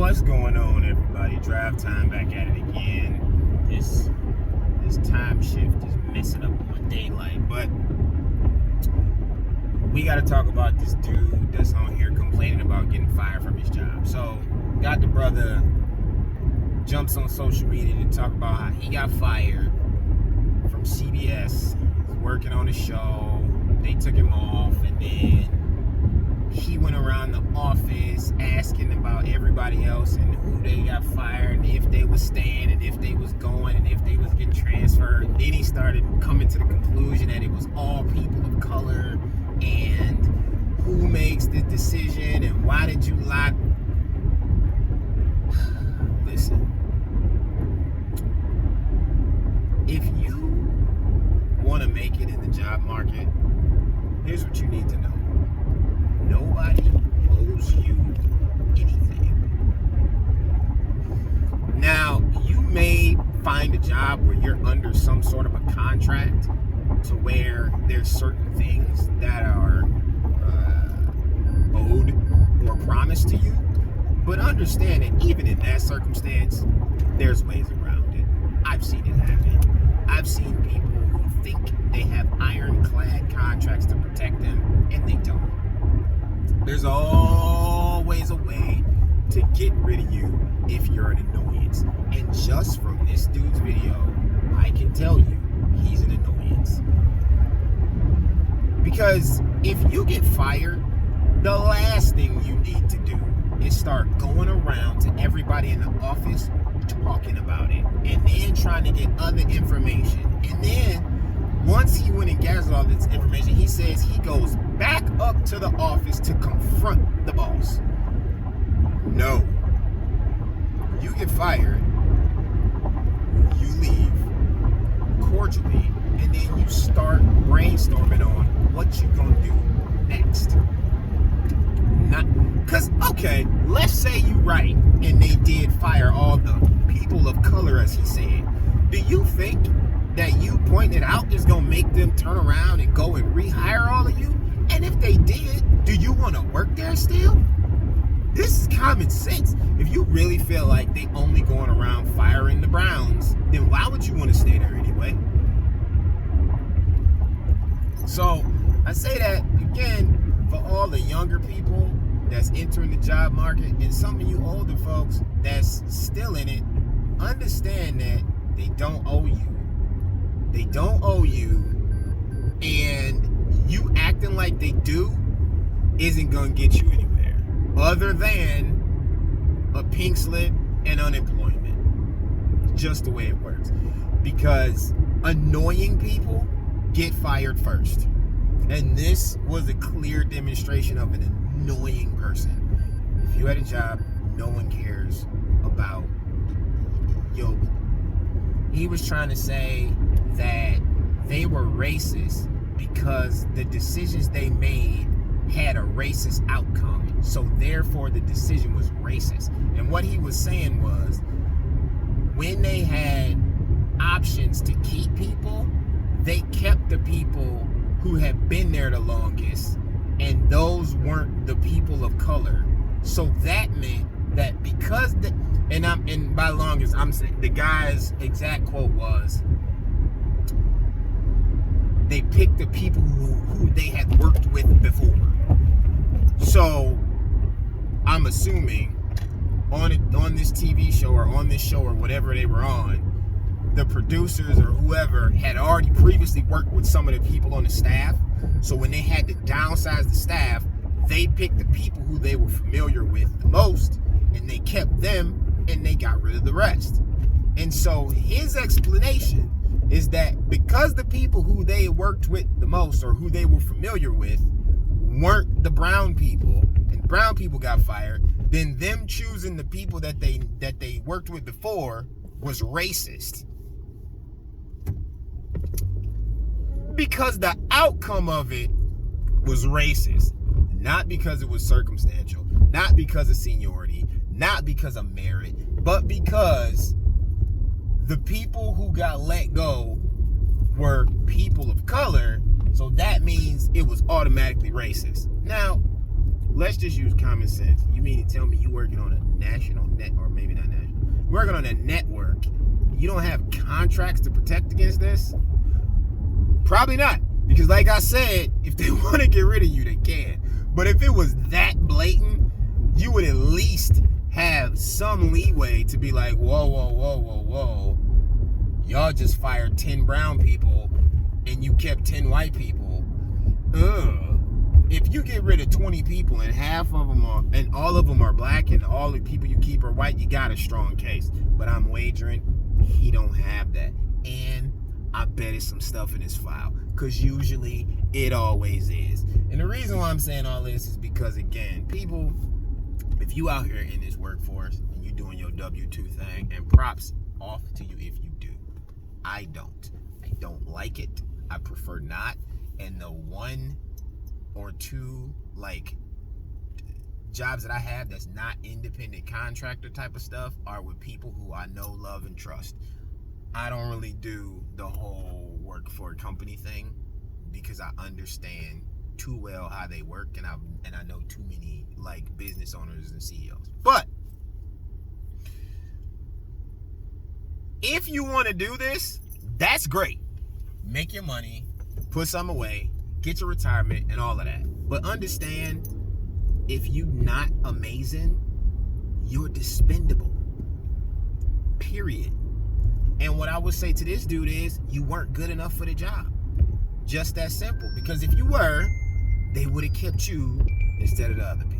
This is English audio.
What's going on, everybody? Drive time back at it again. This time shift is messing up my daylight, but we got to talk about this dude that's on here complaining about getting fired from his job. So, got the brother jumps on social media to talk about how he got fired from CBS. He's working on a show. They took him off, and then he went around the office asking about everybody else and who they got fired and if they was staying and if they was going and if they was getting transferred. And then he started coming to the conclusion that it was all people of color and who makes the decision and why did you lie. Listen, if you want to make it in the job market, here's what you need to know. Nobody owes you anything. Now, you may find a job where you're under some sort of a contract to where there's certain things that are owed or promised to you. But understand that even in that circumstance, there's ways around it. I've seen it happen. I've seen people who think they have ironclad contracts to protect them, and they don't. There's always a way to get rid of you if you're an annoyance. And just from this dude's video, I can tell you he's an annoyance. Because if you get fired, the last thing you need to do is start going around to everybody in the office talking about it and then trying to get other information. And then once he went and gathered all this information, he says he goes back up to the office to confront the boss. No. You get fired, you leave cordially, and then you start brainstorming on what you're going to do next. Because, okay, let's say you're right, and they did fire all the people of color, as he said. Do you think that you pointed out is going to make them turn around and go and rehire all of you? And if they did, do you want to work there still? This is common sense. If you really feel like they only going around firing the Browns, then why would you want to stay there anyway? So I say that again for all the younger people that's entering the job market, and some of you older folks that's still in it, understand that they don't owe you. They don't owe you, and you acting like they do isn't going to get you anywhere other than a pink slip and unemployment. Just the way it works. Because annoying people get fired first. And this was a clear demonstration of an annoying person. If you had a job, no one cares about yo. He was trying to say that they were racist because the decisions they made had a racist outcome. So therefore the decision was racist. And what he was saying was, when they had options to keep people, they kept the people who have been there the longest, and those weren't the people of color. So that meant that because and by longest, I'm saying the guy's exact quote was, they picked the people who they had worked with before. So I'm assuming on this TV show or on this show or whatever they were on, the producers or whoever had already previously worked with some of the people on the staff. So when they had to downsize the staff, they picked the people who they were familiar with the most, and they kept them, and they got rid of the rest. And so his explanation is that because the people who they worked with the most or who they were familiar with weren't the brown people, and brown people got fired, then them choosing the people that they worked with before was racist. Because the outcome of it was racist. Not because it was circumstantial, not because of seniority, not because of merit, but because the people who got let go were people of color, so that means it was automatically racist. Now, let's just use common sense. You mean to tell me you working on a national net, or maybe not national, working on a network, you don't have contracts to protect against this? Probably not. Because like I said, if they want to get rid of you, they can. But if it was that blatant, you would at least have some leeway to be like, whoa. Y'all just fired 10 brown people and you kept 10 white people. If you get rid of 20 people and half of them are, and all of them are black and all the people you keep are white, you got a strong case. But I'm wagering he don't have that. And I bet it's some stuff in his file, because usually it always is. And the reason why I'm saying all this is because, again, people, if you out here in this workforce and you doing your W-2 thing, and props off to you if you do. I don't like it. I prefer not. And the one or two like jobs that I have that's not independent contractor type of stuff are with people who I know, love, and trust. I don't really do the whole work for a company thing because I understand too well how they work, and I know too many like business owners and CEOs. But if you want to do this, that's great. Make your money, put some away, get your retirement and all of that. But understand, if you're not amazing, you're dispendable. Period. And what I would say to this dude is, you weren't good enough for the job. Just that simple. Because if you were, they would have kept you instead of the other people.